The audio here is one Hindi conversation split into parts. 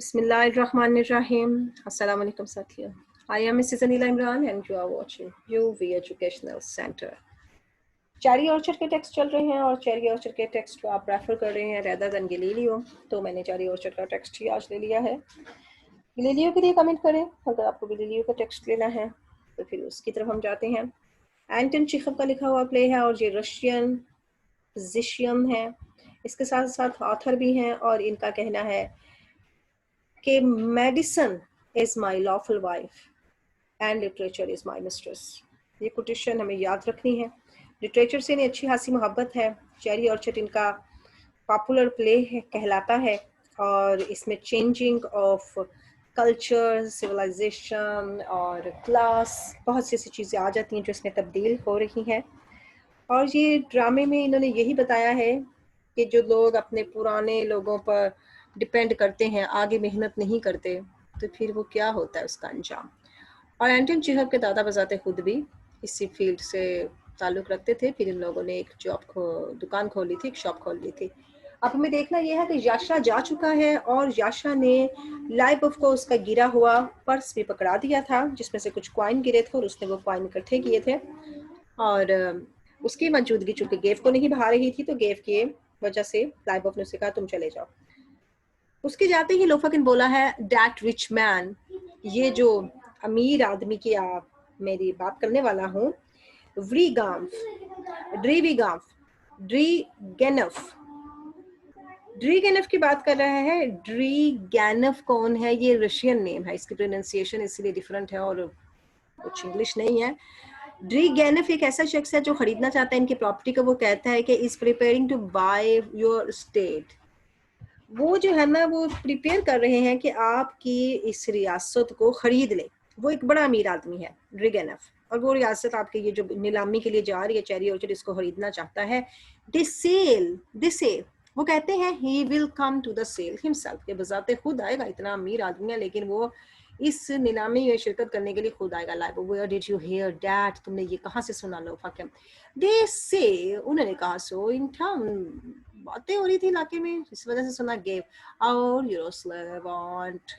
Bismillahirrahmanirrahim. Assalamu alaikum साथियों. I am Mrs. Anila Imran and you are watching UV Educational Center. Cherry orchard के टेक्स्ट चल रहे हैं और चेरी ऑर्चर्ड के टेक्स्ट को आप रेफर कर रहे हैं रेदर देन गैलीलियो, तो मैंने चेरी ऑर्चर्ड का टेक्स्ट ही आज ले लिया है. गैलीलियो के लिए कमेंट करें अगर आपको गैलीलियो का टेक्स्ट लेना है, तो फिर उसकी तरफ हम जाते हैं. एंटन चेखव का लिखा हुआ प्ले है और ये रशियन फिजिशियन है, इसके साथ साथ ऑथर भी हैं और इनका कहना है कि medicine is my lawful wife and literature is my mistress. ये कोटेशन हमें याद रखनी है. लिटरेचर से इन्हें अच्छी खासी मोहब्बत है. चेरी ऑर्चर्ड इनका पॉपुलर प्ले है कहलाता है और इसमें चेंजिंग ऑफ कल्चर, सिविलाइजेशन और क्लास बहुत सी ऐसी चीज़ें आ जाती हैं जो इसमें तब्दील हो रही हैं. और ये ड्रामे में इन्होंने यही बताया है कि जो लोग अपने पुराने लोगों पर डिपेंड करते हैं, आगे मेहनत नहीं करते, तो फिर वो क्या होता है उसका अंजाम. और एंटन चेखव के दादा बजाते खुद भी इसी फील्ड से ताल्लुक़ रखते थे. फिर इन लोगों ने एक दुकान खोल ली थी, एक शॉप खोल ली थी. अब हमें देखना यह है कि याशा जा चुका है और याशा ने लाइबोफ को उसका गिरा हुआ पर्स भी पकड़ा दिया था जिसमें से कुछ कॉइन गिरे थे और उसने वो कॉइन इकट्ठे किए थे. और उसकी मौजूदगी चूंकि गेव को नहीं भा रही थी, तो गेव की वजह से लाइबोफ ने उसे कहा तुम चले जाओ. उसके जाते ही लोफकिन बोला है दैट रिच मैन, ये जो अमीर आदमी की आप मेरी बात करने वाला हूँ, ड्रीगेनफ की बात कर रहा है. ड्रीगेनफ कौन है? ये रशियन नेम है, इसकी प्रोनाउंसिएशन इसलिए डिफरेंट है और कुछ इंग्लिश नहीं है. ड्रीगेनफ एक ऐसा शख्स है जो खरीदना चाहता है इनकी प्रॉपर्टी को. वो कहता है कि is preparing to buy your state. वो जो है ना वो प्रिपेयर कर रहे हैं कि आपकी इस रियासत को खरीद ले. वो एक बड़ा अमीर आदमी है ड्रीगेनफ, और वो रियासत आपके ये जो नीलामी के लिए जा रही है चेरी ऑर्चर्ड, इसको खरीदना चाहता है. वो कहते हैं he will come to the sell himself, के बजाते खुद आएगा. इतना अमीर आदमी है लेकिन वो इस नीलामी में शिरकत करने के लिए खुद आएगा. Like where did you hear that, तुमने ये कहाँ से सुना? लो फकिम दे से, उन्होंने कहा सो इन टाउन, बातें हो रही थी इलाके में, इस वजह से सुना. गेव और Yaroslavl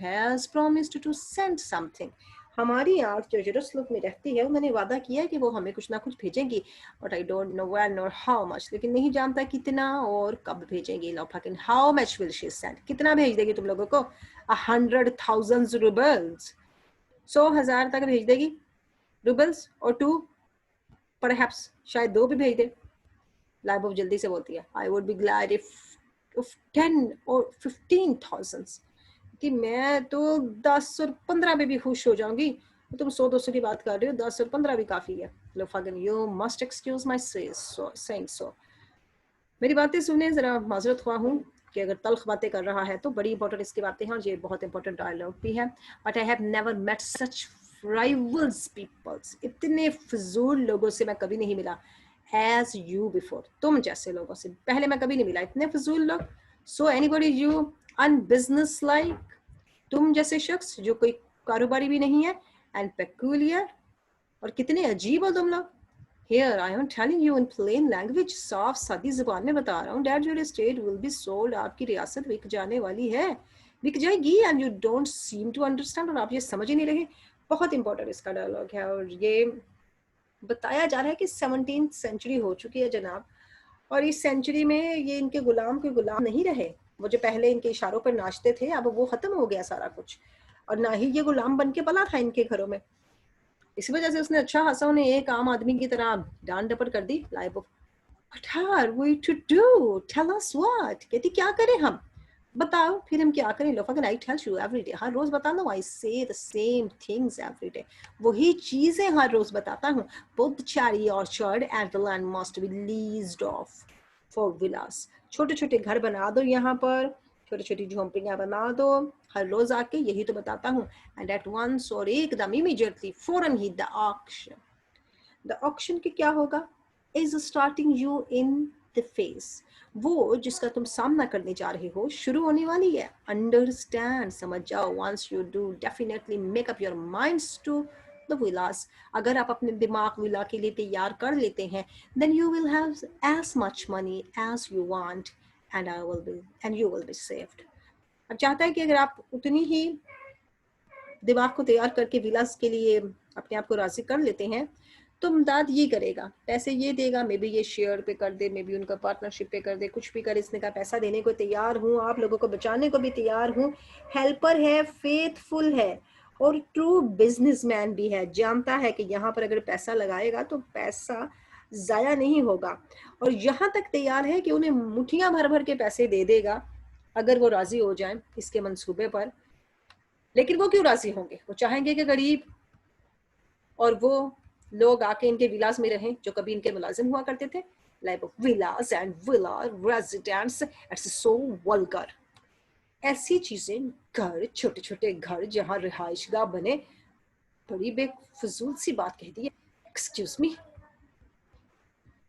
has promised to send something, हमारी आँख जो जेरूसलम में रहती है उन्होंने वादा किया है कि वो हमें कुछ ना कुछ भेजेंगी. But I don't know when or how much, लेकिन नहीं जानता कितना और कब भेजेंगी. Lopakhin how much will she send, कितना भेज देगी तुम लोगों को? 100,000 रूबल्स, 100,000 तक भेज देगी रूबल्स, और 2 परहैप्स शायद 2 भी भेज दे. लाइबोफ जल्दी से बोलती है I would be glad if 10 और 15,000, कि मैं तो 10 और 15 में भी खुश हो जाऊंगी. तुम 100-200 की बात कर रहे हो, 10 और 15 भी काफी है. Lopakhin you must excuse my saying so. मेरी बातें सुने जरा माजरत ख्वाह हूँ कि अगर तल्ख बातें कर रहा है तो बड़ी इंपॉर्टेंट इसकी बातें हैं और ये बहुत इंपॉर्टेंट डायलॉग भी है. But I have never met such rivals peoples, इतने फजूल लोगों से मैं कभी नहीं मिला. एज यू बिफोर, तुम जैसे लोगों से पहले मैं कभी नहीं मिला, इतने फजूल लोग. सो एनीबॉडी यू अनबिजनेस लाइक, तुम जैसे शख्स जो कोई कारोबारी भी नहीं है. एंड पेक्यूलियर, और कितने अजीब हो तुम लोग. Here I am telling you in plain language, साफ सादी जुबान में बता रहा हूँ, that your estate will be sold, आपकी रियासत बिक जाने वाली है, बिक जाएगी. and you don't seem to understand, और आप ये समझ ही नहीं रहे. बहुत इंपॉर्टेंट इसका डायलॉग है और ये बताया जा रहा है कि 17th सेंचुरी हो चुकी है जनाब, और इस सेंचुरी में ये इनके गुलाम कोई गुलाम नहीं रहे. वो जो पहले इनके इशारों पर नाचते थे अब वो खत्म हो गया सारा कुछ, और ना ही ये गुलाम बन के पला था इनके घरों में. इसी वजह से उसने अच्छा खासा उन्हें एक आम आदमी की तरह डांट डपट कर दी. लाइबोफ What are we to do? Tell us what? कहती क्या करें हम, बताओ फिर हम क्या करें. Lofa I tell you every day, हर रोज बता लो. I say the same things every day, वही चीजें हर रोज बताता हूँ. Both the cherry orchard and the land must be leased off for villas. छोटे छोटे घर बना दो यहाँ पर, छोटी छोटी झोंपड़ियाँ बना दो. हर रोज आके यही तो बताता हूँ. एंड एट वंस, और एकदम इमीडिएटली फौरन ही, द ऑक्शन के क्या होगा? Is starting you in the face, वो जिसका तुम सामना करने जा रहे हो शुरू होने वाली है. अंडरस्टैंड, समझ जाओ. Once you do definitely make up your minds to the villas, अगर आप अपने दिमाग विला के लिए तैयार कर लेते हैं, then you will have as much money as you want and you will be saved. अब चाहता है कि अगर आप उतनी ही दिमाग को तैयार करके विलास के लिए अपने आप को राजी कर लेते हैं, तो इमदाद ये करेगा, पैसे ये देगा, मे बी ये शेयर पे कर दे, मे बी उनका पार्टनरशिप पे कर दे, कुछ भी करे। इसने कहा पैसा देने को तैयार हूँ, आप लोगों को बचाने को भी तैयार हूँ, हेल्पर है, फेथफुल है और ट्रू बिजनेसमैन भी है। जानता है कि यहाँ पर अगर पैसा लगाएगा तो पैसा ज़ाया नहीं होगा, और यहाँ तक तैयार है कि उन्हें मुठियाँ भर भर के पैसे दे देगा अगर वो राजी हो जाए इसके मंसूबे पर। लेकिन वो क्यों राजी होंगे? वो चाहेंगे कि गरीब और वो लोग आके इनके विलास में रहें जो कभी इनके मुलाजिम हुआ करते थे। Like Vilas and villa residence, it's so vulgar. ऐसी चीजें, घर, छोटे छोटे घर जहां रिहाइशगाह बने, बड़ी बेफजूल सी बात कह दी है। एक्सक्यूज मी,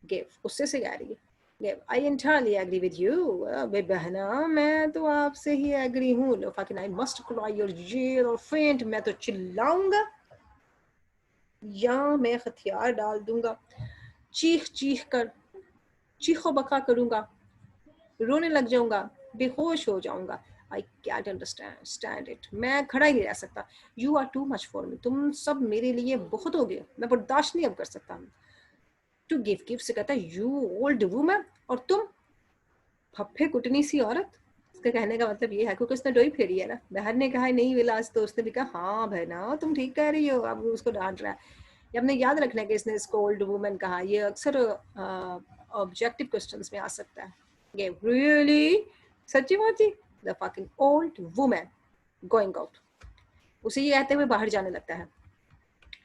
गेव गुस्से से कह रही है। Gayev, I entirely agree with you. बहना, मैं तो आपसे ही एग्री हूँ। Lopakhin I must cry or yell or faint, मैं तो चिल्लाऊंगा या मैं हथियार डाल दूंगा, चीख चीख कर चीखो बका करूंगा, रोने लग जाऊंगा, बेहोश हो जाऊंगा। आई कैंट अंडरस्टैंड इट, मैं खड़ा ही नहीं रह सकता। You are too much for me, तुम सब मेरे लिए बहुत हो गए, मैं बर्दाश्त नहीं अब कर सकता। टू गिव से कहता है यू ओल्ड वुमन, और तुम फप्फे कुटनी सी औरत। इसका कहने का मतलब ये है क्योंकि उसने डोई फेरी है ना। बहन ने कहा नहीं विलास, तो उसने भी कहा हाँ बहना तुम ठीक कह रही हो। अब उसको डांट रहा है। ये हमने याद रखना है कि इसने इसको ओल्ड वुमन कहा। ये अक्सर ऑब्जेक्टिव क्वेश्चंस में आ सकता है। ये रियली, सच्ची बात जी, the fucking old woman going out. उसे ये कहते हुए बाहर जाने लगता है।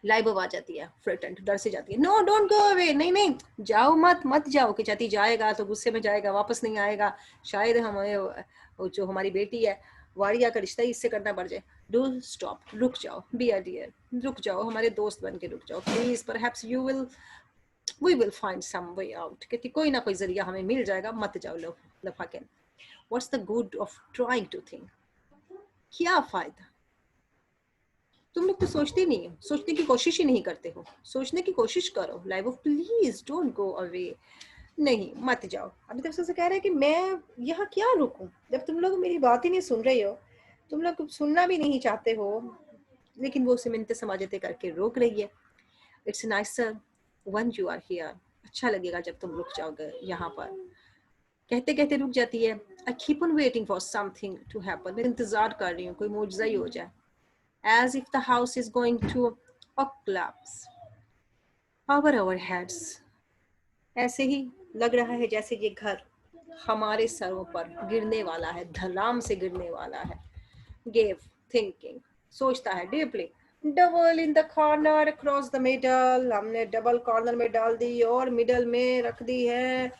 लाइव आ जाती है, फ्रिटेंड डर से जाती है। नो डोंट गो अवे, नहीं नहीं जाओ मत, मत जाओ। कि चाहती जाएगा तो गुस्से में जाएगा, वापस नहीं आएगा, शायद हमें जो हमारी बेटी है वारिया का रिश्ता ही इससे करना पड़ जाए। डू स्टॉप, रुक जाओ, बी अ डियर, रुक जाओ, हमारे दोस्त बन के रुक जाओ please, perhaps you will, we will find some way out. कहती कोई ना कोई जरिया हमें मिल जाएगा, मत जाओ Lopakhin. What's the good of trying to think, क्या फायदा? तुम लोग तो सोचते नहीं हो, सोचने की कोशिश ही नहीं करते हो। सोचने की कोशिश करो। Live of please don't go away, नहीं मत जाओ। अभी तक से कह रहे हैं कि मैं यहाँ क्या रुकूं जब तुम लोग मेरी बात ही नहीं सुन रहे हो, तुम लोग सुनना भी नहीं चाहते हो। लेकिन वो उसे मिन्नतें समाजतें करके रोक रही है। It's nicer when you are here, अच्छा लगेगा जब तुम रुक जाओगे यहाँ पर। कहते कहते रुक जाती है। I keep on waiting for something to happen, मैं इंतजार कर रही हूँ कोई मौजज़ा ही हो जाए। as if the house is going to collapse over our heads. ऐसे ही लग रहा है जैसे ये घर हमारे सरों पर गिरने वाला है, धड़ाम से गिरने वाला है। Gave thinking, सोचता है deeply. Double in the corner across the middle, हमने डबल कॉर्नर में डाल दी और मिडल में रख दी है।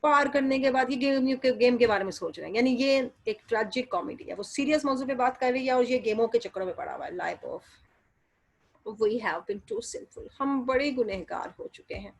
पार करने के बाद ये गेम के बारे में सोच रहे हैं, यानी ये एक ट्रेजिक कॉमेडी है। वो सीरियस मौजू पे बात कर रही है और ये गेमों के चक्करों में पड़ा हुआ है। Lyubov we have been too sinful, हम बड़े गुनहगार हो चुके हैं।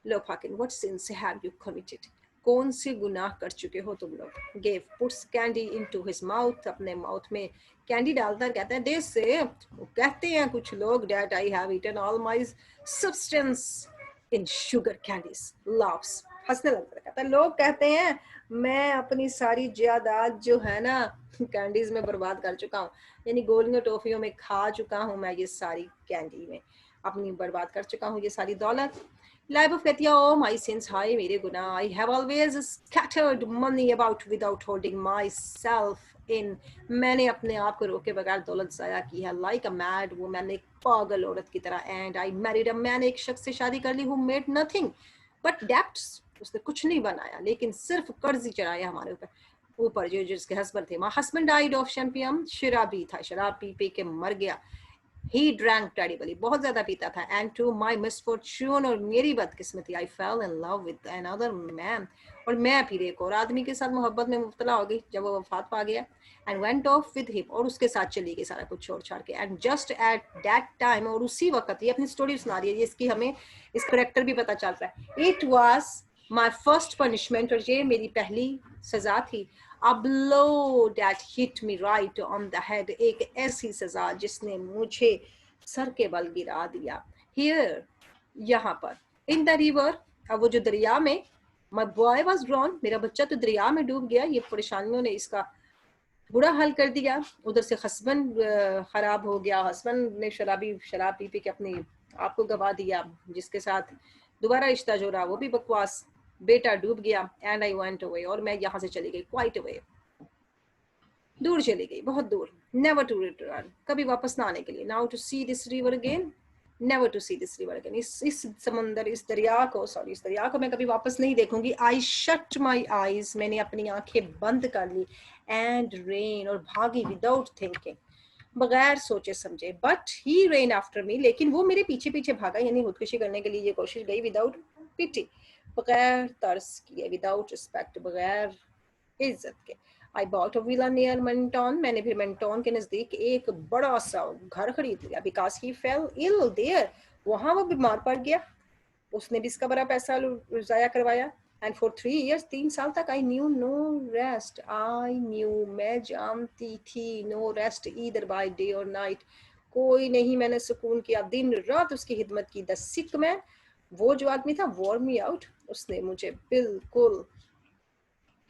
Lopakhin what sins have you committed, कौन से गुनाह कर चुके हो तुम लोग। Gayev puts candy into his mouth, अपने माउथ में कैंडी डालता है, कहता है दिस से, कहते हैं कुछ लोग that I have eaten all my substance in sugar candies loves. हंसने लगता है, कहता है लोग कहते हैं मैं अपनी सारी जायदाद जो है ना कैंडीज में बर्बाद कर चुका हूँ, यानी गोलियों टॉफियों में खा चुका हूँ मैं, ये सारी कैंडी में अपनी बर्बाद कर चुका हूँ ये सारी दौलत। लाइफ ऑफ कहती है ओ माय सिंस, हाय मेरे गुनाह। I have always scattered money about without holding my self in, मैंने अपने आप को रोके बगैर दौलत ज़ाया की है। लाइक अ मैड वुमन, एक पागल औरत की तरह। And I married a man, एक शख्स से शादी कर ली हूँ मेड नथिंग बट डेप्ट्स, उसने कुछ नहीं बनाया लेकिन सिर्फ कर्ज ही चढ़ाया हमारे ऊपर जो जिसके हस्बैंड थे। My husband died of champion, शराबी था, शराब पी पी के मर गया। He drank terribly, बहुत ज्यादा पीता था। And to my misfortune, और मेरी बदकिस्मती, I fell in love with another man, और मैं फिर एक और आदमी के साथ मोहब्बत में मुब्तला हो गई जब वो वफात पा गया। And went off with him, और उसके साथ चली गई सारा कुछ छोड़ छाड़ के। And just at that time, और उसी वक्त, ये अपनी स्टोरी सुना रही है, इसकी हमें इस करेक्टर भी पता चलता है। It was my first punishment, और ये मेरी पहली सजा थी। A blow that hit me right on the head, एक ऐसी सजा जिसने मुझे सर के बल गिरा दिया। Here, यहाँ पर, in the river, अब वो जो दरिया में, my boy was drowned, मेरा बच्चा तो दरिया में डूब गया। ये परेशानियों ने इसका बुरा हाल कर दिया। उधर से हस्बैंड खराब हो गया, हस्बैंड ने शराब पी के अपनी आप को गवा दिया, जिसके साथ दोबारा रिश्ता जोड़ा वो भी बकवास, बेटा डूब गया। एंड आई वेंट अवे, और मैं यहाँ से चली गई, क्वाइट अवे, दूर चली गई, बहुत दूर, नेवर टू रिटर्न, कभी वापस ना आने के लिए। Now to see this river again, never to see this river again, इस समंदर, इस दरिया को मैं कभी वापस नहीं देखूंगी। आई शट माई आईज, मैंने अपनी आंखें बंद कर ली। एंड रेन, और भागी विदाउट थिंकिंग, बगैर सोचे समझे। But he rain after me, लेकिन वो मेरे पीछे पीछे भागा, यानी खुदकुशी करने के लिए ये कोशिश गई, विदाउट पिटी, बगैर तरस किए, विदाउट रिस्पेक्ट, बगैर इज्जत के। I bought a villa near Mentone, मैंने फिर मेंटोन के नजदीक एक बड़ा सा घर खरीद लिया। Because he fell ill there, वहां वो बीमार पड़ गया, उसने भी इसका बड़ा पैसा जाया करवाया। एंड फॉर 3 years, 3 साल तक, I knew no rest, I knew, मैं जानती थी, no rest either by day और नाइट, कोई नहीं मैंने सुकून किया, दिन रात उसकी खिदमत की। द सिक मैन, वो जो आदमी था, वॉर मी आउट, उसने मुझे बिल्कुल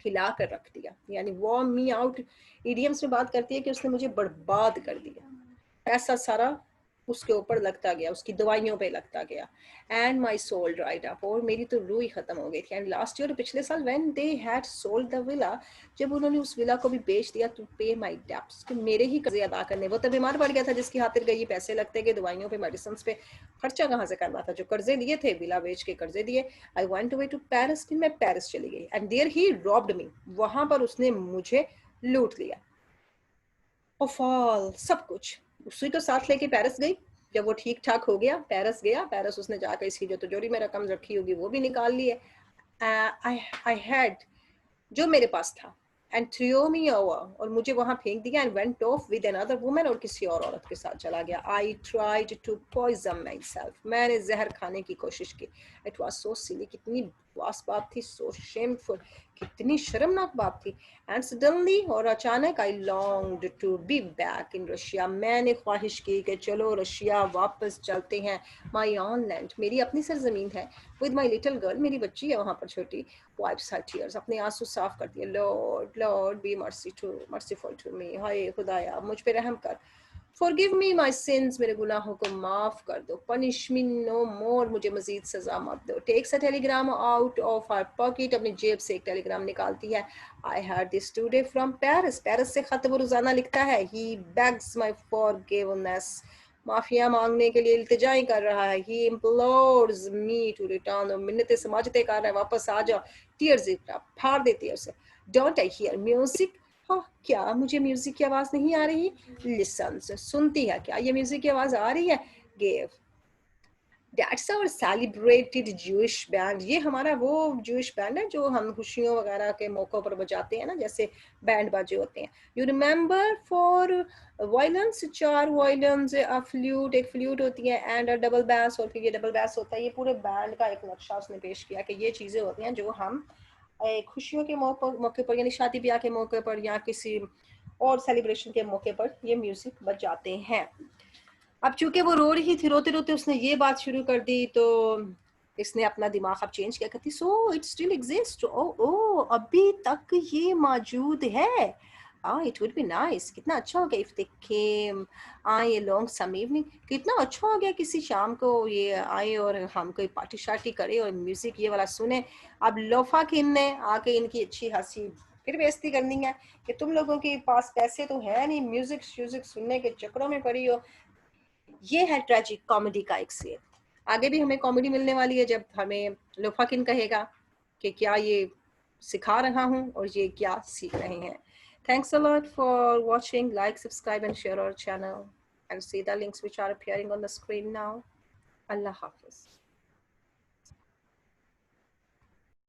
हिला कर रख दिया, यानी वॉर्म मी आउट इडियम्स में बात करती है कि उसने मुझे बर्बाद कर दिया। पैसा सारा उसके ऊपर लगता गया, उसकी दवाइयों पे लगता गया। And my soul dried up, और मेरी तो रूह ही खत्म हो गई थी। एंड लास्ट ईयर, पिछले साल, when they had sold the villa, जब उन्होंने उस विला को भी बेच दिया टू पे माई डेब्ट्स, कि मेरे ही कर्जे अदा करने, वो तो बीमार पड़ गया था जिसकी खातिर गई, पैसे लगते गए दवाइयों पे, मेडिसिन पे, खर्चा कहाँ से करना था, जो कर्जे लिए थे, विला बेच के कर्जे दिए। I went away to Paris, फिर मैं पेरिस चली गई। And there he robbed me, वहां पर उसने मुझे लूट लिया, ऑफ ऑल, सब कुछ। उसी को साथ लेके पेरिस गई। जब वो ठीक ठाक हो गया, पेरिस गया, पेरिस उसने जाकर इसकी जो तिजोरी में रकम रखी होगी वो भी निकाल लिए। आई हैड, जो मेरे पास था, एंड थ्रो मी ओवर, और मुझे वहां फेंक दिया। And went off with another woman, और किसी और औरत के साथ चला गया। I tried to poison myself, मैंने जहर खाने की कोशिश की। इट वॉज सो सिली, कितनी बकवास बात थी, सो शेमफुल, कितनी शर्मनाक बात थी। एंड सडनली, और अचानक, I longed to be back in Russia, मैंने ख्वाहिश की कि चलो रशिया वापस चलते हैं। माई ऑन लैंड, मेरी अपनी सरजमीन है, विद माई लिटिल गर्ल, मेरी बच्ची है वहाँ पर छोटी। wipes her tears, अपने आंसू साफ करती है। Lord lord be merciful to me, हाय खुदाया मुझ पे रहम कर। Forgive me my sins, मेरे गुनाहों को माफ कर दो। Punish me no more, मुझे मजीद सजा मत दो। Takes a telegram out of her pocket, अपनी जेब से एक टेलीग्राम निकालती है। I had this today from Paris, Paris से खत वो रोजाना लिखता है। He begs my forgiveness, mafia मांगने के लिए इल्तिजाएं कर रहा है। He implores me to return, मिन्नतें समाजतें कर रहा है, वापस आ जाओ। Tears it up, फाड़ देती है उसे। Don't I hear music, हाँ, क्या मुझे म्यूजिक की आवाज नहीं आ रही? लिसन, सुनती है क्या, ये म्यूजिक की आवाज आ रही है? Gave, that's our celebrated Jewish band, ये हमारा वो जूइश बैंड है जो हम खुशियों वगैरह के मौकों पर बजाते हैं ना, जैसे बैंड बाजे होते हैं। You remember for violence, 4 violence, a flute, एक फ्लूट होती है, एंड अ डबल बैस, और फिर ये डबल बैस होता है। ये पूरे बैंड का एक नक्शा उसने पेश किया कि ये चीजें होती हैं जो हम खुशियों के मौके पर, यानी शादी ब्याह के मौके पर, या किसी और सेलिब्रेशन के मौके पर ये म्यूजिक बजाते हैं। अब चूंकि वो रो रही थी, रोते रोते उसने ये बात शुरू कर दी, तो इसने अपना दिमाग अब चेंज किया, कहती सो इट स्टिल एग्जिस्ट, ओ ओ अभी तक ये मौजूद है। इट वुड बी नाइस, कितना अच्छा हो गया इफ दे केम आए अलोंग सम इवनिंग, कितना अच्छा हो गया किसी शाम को ये आए और हम कोई पार्टी शार्टी करे और म्यूजिक ये वाला सुने। अब लोफा किन ने आके इनकी अच्छी हंसी फिर बेइज्जती करनी है कि तुम लोगों के पास पैसे तो है नहीं, म्यूजिक सुनने के चक्करों में पड़ी हो। ये है ट्रेजिक कॉमेडी का एक सीन। आगे भी हमें कॉमेडी मिलने वाली है जब हमें लोफाकिन कहेगा कि क्या ये सिखा रहा हूँ और ये क्या सीख रहे हैं। Thanks a lot for watching. Like, subscribe and share our channel and see the links which are appearing on the screen now. Allah Hafiz.